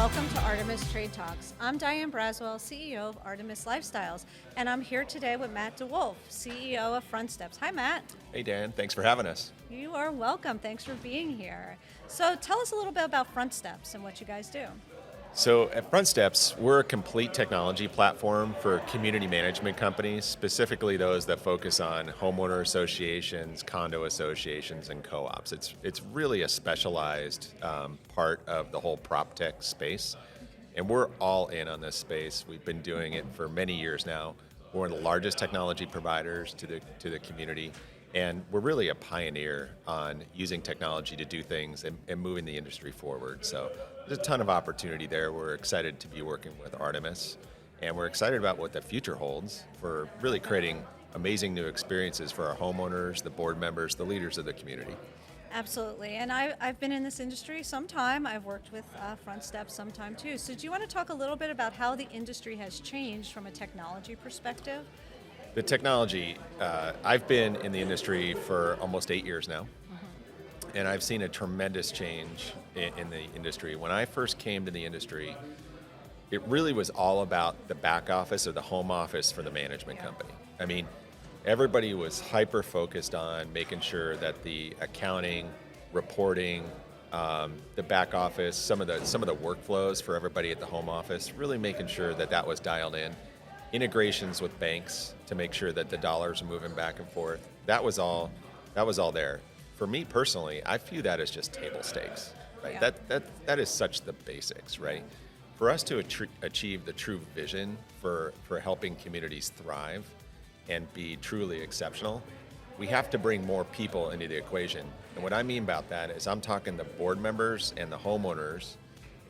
welcome to Artemis Trade Talks. I'm Diane Braswell, CEO of Artemis Lifestyles, and I'm here today with Matt DeWolf, CEO of Frontsteps. Hi, Matt. Hey, Dan. Thanks for having us. You are welcome. Thanks for being here. So tell us a little bit about Frontsteps and what you guys do. So at Frontsteps, we're a complete technology platform for community management companies, specifically those that focus on homeowner associations, condo associations, and co-ops. It's really a specialized part of the whole prop tech space, and we're all in on this space. We've been doing it for many years now. We're one of the largest technology providers to the community, and we're really a pioneer on using technology to do things and moving the industry forward. So there's a ton of opportunity there. We're excited to be working with Artemis, and we're excited about what the future holds for really creating amazing new experiences for our homeowners, the board members, the leaders of the community. Absolutely, and I've been in this industry some time. I've worked with Frontsteps some time too. So do you want to talk a little bit about how the industry has changed from a technology perspective? The technology, I've been in the industry for almost 8 years now, and I've seen a tremendous change in the industry. When I first came to the industry, it really was all about the back office or the home office for the management company. I mean, everybody was hyper-focused on making sure that the accounting, reporting, the back office, some of the workflows for everybody at the home office, really making sure that that was dialed in. Integrations with banks to make sure that the dollars are moving back and forth. That was all there. For me personally, I view that as just table stakes, right? Yeah. That is such the basics, right? For us to achieve the true vision for helping communities thrive and be truly exceptional, we have to bring more people into the equation. And what I mean about that is I'm talking the board members and the homeowners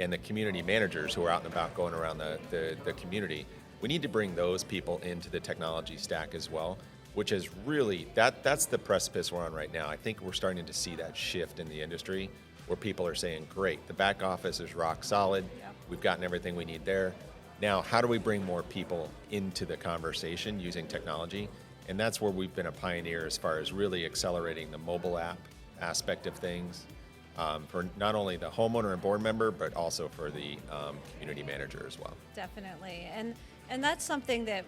and the community managers who are out and about going around the community. We need to bring those people into the technology stack as well, which is really, that's the precipice we're on right now. I think we're starting to see that shift in the industry where people are saying, great, the back office is rock solid. Yep. We've gotten everything we need there. Now, how do we bring more people into the conversation using technology? And that's where we've been a pioneer as far as really accelerating the mobile app aspect of things for not only the homeowner and board member, but also for the community manager as well. Definitely, and that's something that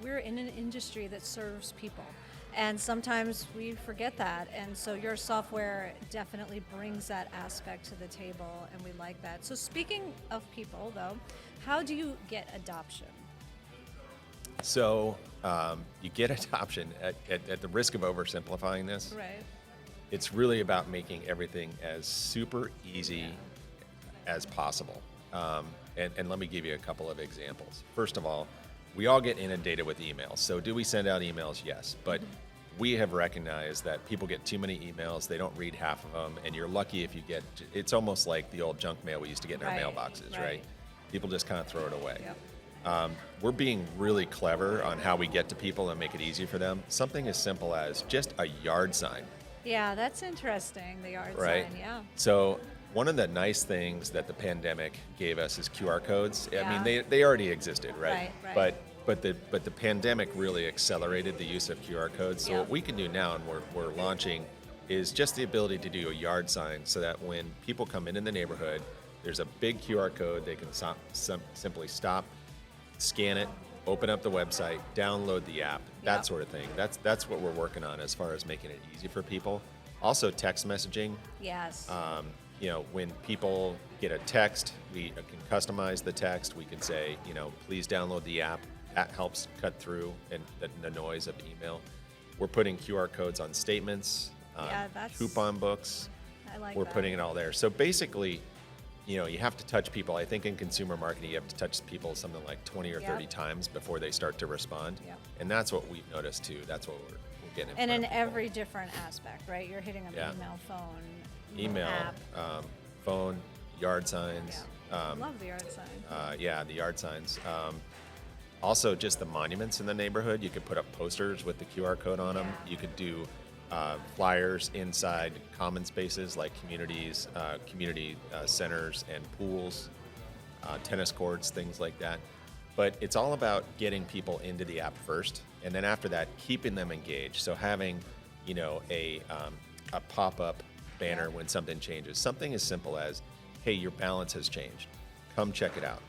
we're in an industry that serves people, and sometimes we forget that, and so your software definitely brings that aspect to the table, and we like that. So speaking of people though, how do you get adoption? So you get adoption at the risk of oversimplifying this. Right. It's really about making everything as super easy as possible. And let me give you a couple of examples. First of all, we all get inundated with emails. So do we send out emails? Yes. But we have recognized that people get too many emails. They don't read half of them. And you're lucky if you get, it's almost like the old junk mail we used to get in our mailboxes, right? People just kind of throw it away. Yep. We're being really clever on how we get to people and make it easy for them. Something as simple as just a yard sign. Yeah, that's interesting, the yard Right? sign, yeah. So one of the nice things that the pandemic gave us is QR codes. Yeah. I mean, they already existed, right? Right. But the pandemic really accelerated the use of QR codes. So Yeah. what we can do now, and we're launching, is just the ability to do a yard sign so that when people come in the neighborhood, there's a big QR code. They can simply stop, scan it, open up the website, download the app, that Yep. sort of thing. That's what we're working on as far as making it easy for people. Also, text messaging. Yes. When people get a text, we can customize the text. We can say, please download the app. That helps cut through and the noise of email. We're putting QR codes on statements, coupon books. I like We're that. putting it all there. So basically, you have to touch people. I think in consumer marketing, you have to touch people something like 20 or 30 times before they start to respond. Yep. And that's what we've noticed too. That's what we're getting. And in every different aspect, right? You're hitting them email, phone, email, app. phone, yard signs. I love the yard sign. The yard signs. Also, just the monuments in the neighborhood. You could put up posters with the QR code on them. You could do flyers inside common spaces like communities, community centers and pools, tennis courts, things like that. But it's all about getting people into the app first, and then after that, keeping them engaged. So having, a pop-up banner when something changes. Something as simple as, hey, your balance has changed. come check it out.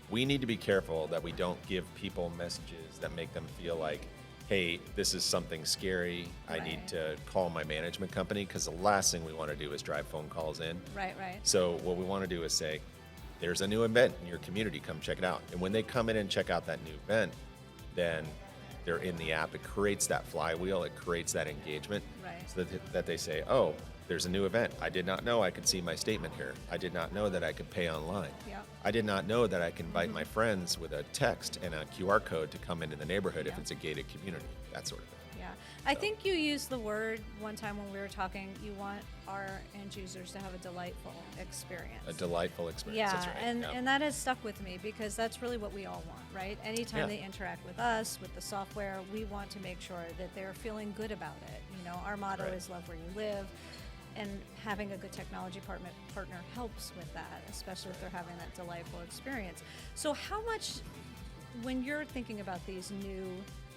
We need to be careful that we don't give people messages that make them feel like, hey, this is something scary. I need Right. to call my management company, because the last thing we want to do is drive phone calls in. Right. So what we want to do is say, there's a new event in your community, come check it out. And when they come in and check out that new event, then they're in the app. It creates that flywheel. It creates that engagement. Right. So that they say, oh, there's a new event. I did not know I could see my statement here. I did not know that I could pay online. Yep. I did not know that I can invite my friends with a text and a QR code to come into the neighborhood if Yeah. it's a gated community, that sort of thing. Yeah. I think you used the word one time when we were talking, you want our end users to have a delightful experience. A delightful experience. Yeah, That's right. and that has stuck with me because that's really what we all want, right? Anytime Yeah. they interact with us, with the software, we want to make sure that they're feeling good about it. You know, our motto Right. is love where you live, and having a good technology partner helps with that, especially if they're having that delightful experience. So how much, when you're thinking about these new,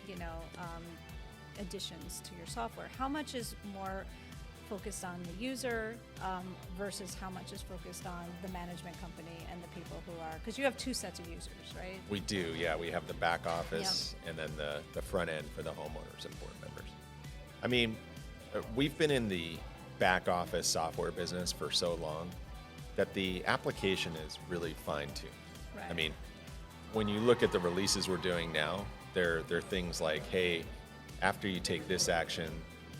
you know, additions to your software, how much is more focused on the user versus how much is focused on the management company and the people who are, because you have two sets of users, right? We do, yeah. We have the back office and then the front end for the homeowners and board members. I mean, we've been in the back office software business for so long that the application is really fine-tuned. I Right. mean, when you look at the releases we're doing now, they're things like, hey, after you take this action,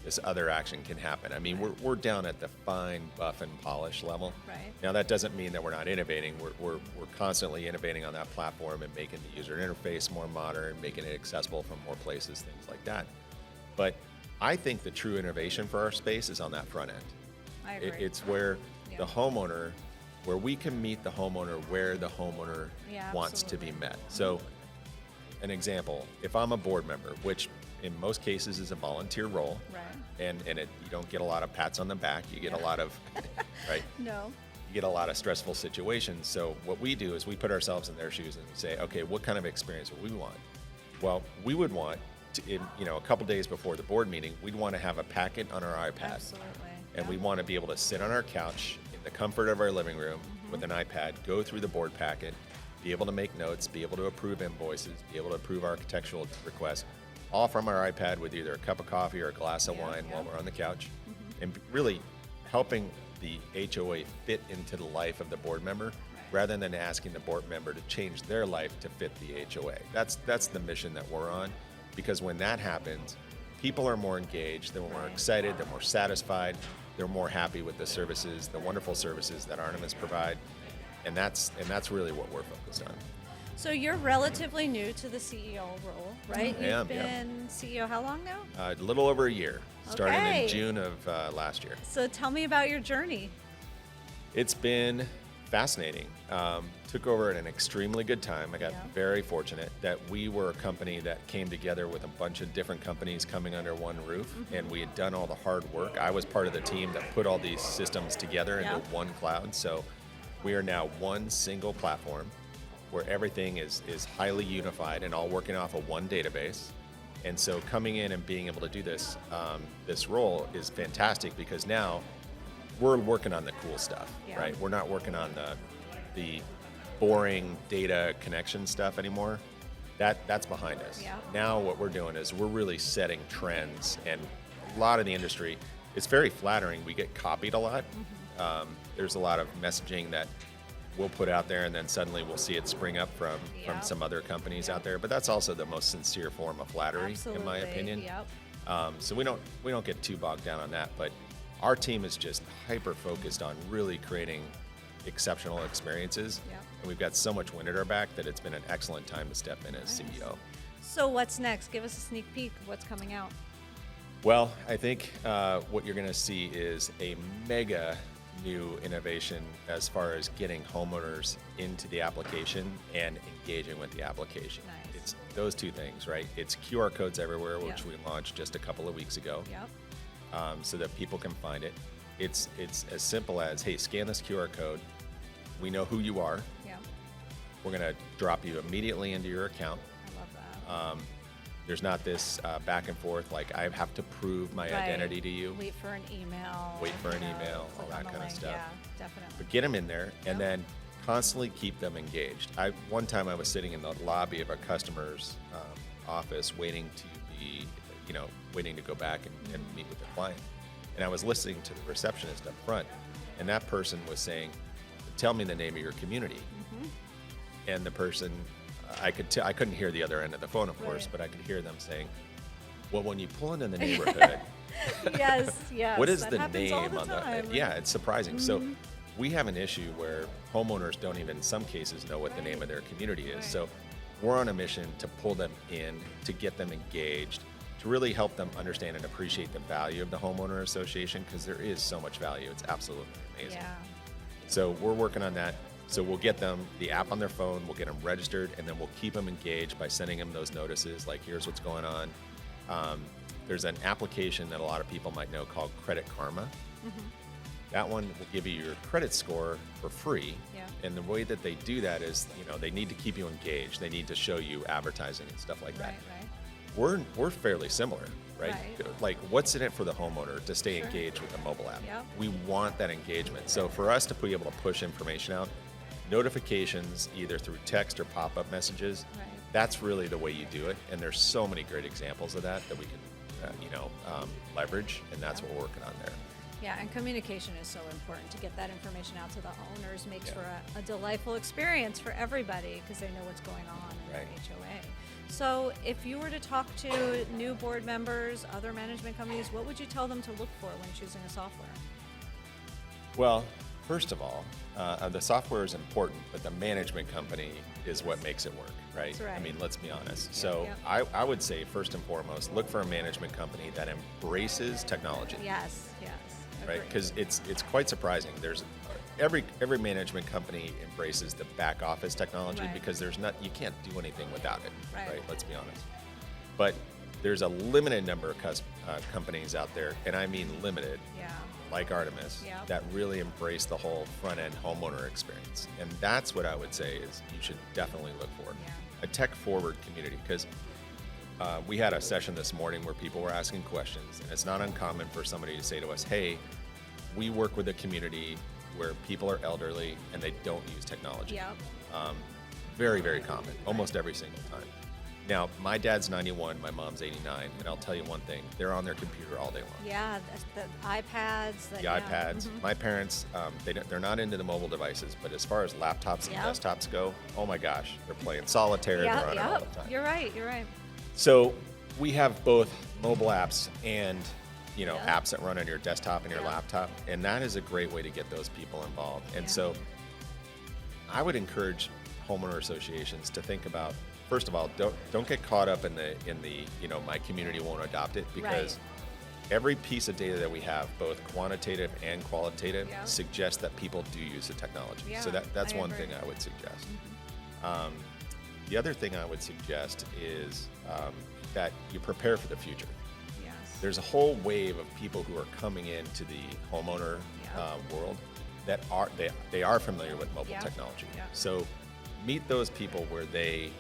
this other action can happen. I mean, we're down at the fine buff and polish level. Right. Now, that doesn't mean that we're not innovating. We're constantly innovating on that platform and making the user interface more modern, making it accessible from more places, things like that. But I think the true innovation for our space is on that front end. I agree. It's where Yeah. the homeowner, where we can meet the homeowner where the homeowner Yeah, wants to be absolutely. met. So, an example, if I'm a board member, which in most cases is a volunteer role, Right. and you don't get a lot of pats on the back, you get a Yeah. lot of, right? No. You get a lot of stressful situations. So what we do is we put ourselves in their shoes and we say, okay, what kind of experience would we want? Well, we would want to, a couple days before the board meeting, we'd want to have a packet on our iPad. Absolutely. And Yeah. we want to be able to sit on our couch in the comfort of our living room with an iPad, go through the board packet, be able to make notes, be able to approve invoices, be able to approve architectural requests, all from our iPad with either a cup of coffee or a glass of Yeah, wine yeah. while we're on the couch. And really helping the HOA fit into the life of the board member rather than asking the board member to change their life to fit the HOA. That's the mission that we're on, because when that happens, people are more engaged, they're more excited, they're more satisfied, they're more happy with the services, the wonderful services that Artemis provide, and that's really what we're focused on. So you're relatively new to the CEO role, right? I am, You've yeah. been CEO how long now? A little over a year, starting Okay. in June of last year. So tell me about your journey. It's been fascinating. Took over at an extremely good time. I got Yeah. very fortunate that we were a company that came together with a bunch of different companies coming under one roof, and we had done all the hard work. I was part of the team that put all these systems together into Yeah. one cloud. So we are now one single platform where everything is highly unified and all working off of one database. And so coming in and being able to do this this role is fantastic, because now we're working on the cool stuff, Yeah. right? We're not working on the boring data connection stuff anymore. That's behind us. Yeah. Now what we're doing is we're really setting trends, and a lot of the industry, it's very flattering. We get copied a lot. There's a lot of messaging that we'll put out there, and then suddenly we'll see it spring up from Yeah. some other companies out there. But that's also the most sincere form of flattery, Absolutely. in my opinion. Yep. So we don't get too bogged down on that, but our team is just hyper focused on really creating exceptional experiences. Yep. And we've got so much wind at our back that it's been an excellent time to step in as CEO. So what's next? Give us a sneak peek of what's coming out. Well, I think what you're going to see is a mega new innovation as far as getting homeowners into the application and engaging with the application. Nice. It's those two things, right? It's QR codes everywhere, which Yeah. we launched just a couple of weeks ago. Yep. So that people can find it. It's as simple as, hey, scan this QR code. We know who you are. Yep. We're going to drop you immediately into your account. I love that. There's not this back and forth, like I have to prove my Right. identity to you. Wait for an email. Wait for an you know, email, all click that on the kind of link. stuff. Yeah, definitely. But get them in there, and Yeah. then constantly keep them engaged. One time I was sitting in the lobby of a customer's office waiting to be, waiting to go back and meet with the client. And I was listening to the receptionist up front, and that person was saying, "Tell me the name of your community." And the person, I couldn't hear the other end of the phone, of course, but I could hear them saying, "Well, when you pull into the neighborhood, Yes. what is that the happens name all the on time, the?" Yeah, it's surprising. So we have an issue where homeowners don't even, in some cases, know what the name of their community is. Right. So we're on a mission to pull them in, to get them engaged, to really help them understand and appreciate the value of the homeowner association, because there is so much value. It's absolutely amazing. Yeah. So we're working on that. So we'll get them the app on their phone, we'll get them registered, and then we'll keep them engaged by sending them those notices, like, here's what's going on. There's an application that a lot of people might know called Credit Karma. That one will give you your credit score for free. Yeah. And the way that they do that is, they need to keep you engaged. They need to show you advertising and stuff like that. Right. We're fairly similar, right? Right. Like, what's in it for the homeowner to stay Sure. engaged with the mobile app? Yep. We want that engagement. So for us to be able to push information out, notifications either through text or pop-up messages, Right. that's really the way you do it. And there's so many great examples of that we can, leverage, and that's what we're working on there. Yeah, and communication is so important. To get that information out to the owners makes for a delightful experience for everybody, because they know what's going on in Right. their HOA. So if you were to talk to new board members, other management companies, what would you tell them to look for when choosing a software? Well, first of all, the software is important, but the management company is what makes it work, right? That's right. I mean, let's be honest. So Yep. I would say, first and foremost, look for a management company that embraces technology. Yes. Right, Agreed. because it's quite surprising. There's every management company embraces the back office technology, Right. because you can't do anything without it. Right. Let's be honest. But there's a limited number of companies out there, and I mean limited, Yeah. like Artemis, Yep. that really embrace the whole front end homeowner experience. And that's what I would say is you should definitely look for. Yeah. A tech forward community, because we had a session this morning where people were asking questions, and it's not uncommon for somebody to say to us, "Hey, we work with a community where people are elderly and they don't use technology." Yep. Very, very common, almost every single time. Now, my dad's 91, my mom's 89, and I'll tell you one thing, they're on their computer all day long. Yeah, the iPads. The iPads. My parents, they're not into the mobile devices, but as far as laptops and Yep. desktops go, oh my gosh, they're playing solitaire, they're on it all the time. You're right. So we have both mobile apps and Yep. apps that run on your desktop and your Yeah. laptop, and that is a great way to get those people involved. And Yeah. so I would encourage homeowner associations to think about, first of all, don't get caught up in the my community won't adopt it, because every piece of data that we have, both quantitative and qualitative, Yeah. suggests that people do use the technology. Yeah, So that's I one agree. thing I would suggest. The other thing I would suggest is that you prepare for the future. Yes. There's a whole wave of people who are coming into the homeowner world that are familiar with mobile Yeah. technology. Yeah. So meet those people where they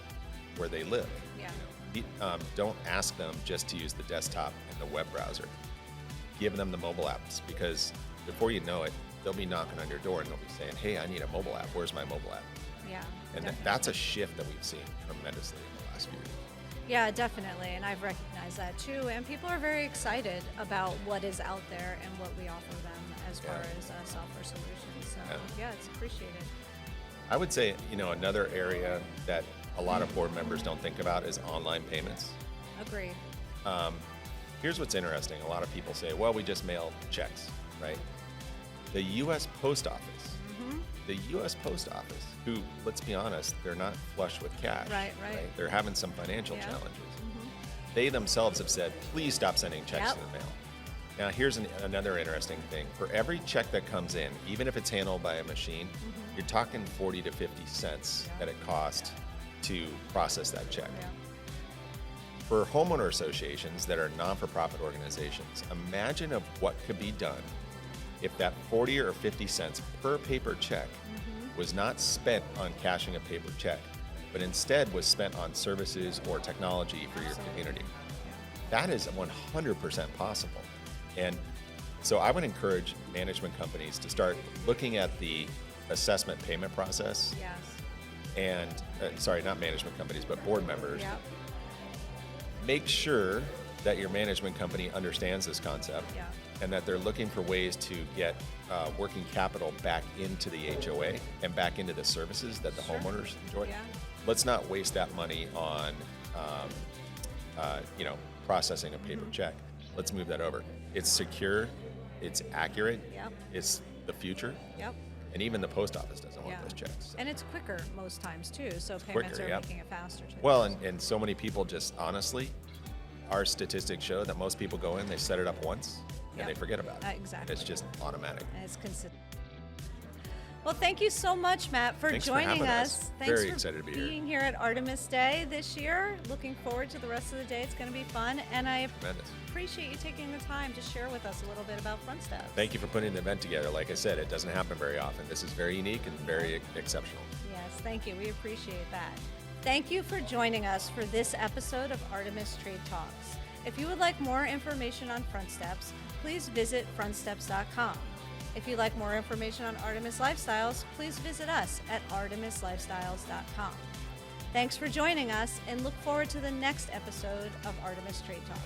live. Yeah. Don't ask them just to use the desktop and the web browser. Give them the mobile apps, because before you know it, they'll be knocking on your door and they'll be saying, "Hey, I need a mobile app. Where's my mobile app?" Yeah. And definitely. that's a shift that we've seen tremendously in the last few years. Yeah, definitely, and I've recognized that too. And people are very excited about what is out there and what we offer them as far as software solutions. So yeah, it's appreciated. I would say, another area that a lot of board members don't think about is online payments. Agree. Here's what's interesting. A lot of people say, well, we just mail checks, right? The U.S. Post Office, who, let's be honest, they're not flush with cash. Right. They're having some financial Yeah. challenges. They themselves have said, please stop sending checks Yep. in the mail. Now, here's another interesting thing. For every check that comes in, even if it's handled by a machine, you're talking 40 to 50 cents that it costs to process that check. Yeah. For homeowner associations that are non-for-profit organizations, imagine of what could be done if that 40 or 50 cents per paper check was not spent on cashing a paper check, but instead was spent on services or technology for your community. That is 100% possible. And so I would encourage management companies to start looking at the assessment payment process, Yes. and sorry, not management companies, but board members, Yep. make sure that your management company understands this concept Yeah. and that they're looking for ways to get working capital back into the HOA and back into the services that the Sure. homeowners enjoy. Yeah. Let's not waste that money on, processing a paper check. Let's move that over. It's secure, it's accurate, Yep. it's the future, Yep. and even the post office doesn't want Yeah. those checks. And it's quicker most times too, so payments quicker, are yep. making it faster too. Well, and so many people just honestly, our statistics show that most people go in, they set it up once, and Yep. they forget about it. Exactly. It's just automatic. And it's consistent. Well, thank you so much, Matt, for Thanks for joining having us. us. Thanks Very for excited to be here. being here at Artemis Day this year. Looking forward to the rest of the day. It's going to be fun, and I Tremendous. appreciate you taking the time to share with us a little bit about Frontsteps. Thank you for putting the event together. Like I said, it doesn't happen very often. This is very unique and very exceptional. Yes, thank you. We appreciate that. Thank you for joining us for this episode of Artemis Trade Talks. If you would like more information on Frontsteps, please visit frontsteps.com. If you'd like more information on Artemis Lifestyles, please visit us at artemislifestyles.com. Thanks for joining us, and look forward to the next episode of Artemis Trade Talks.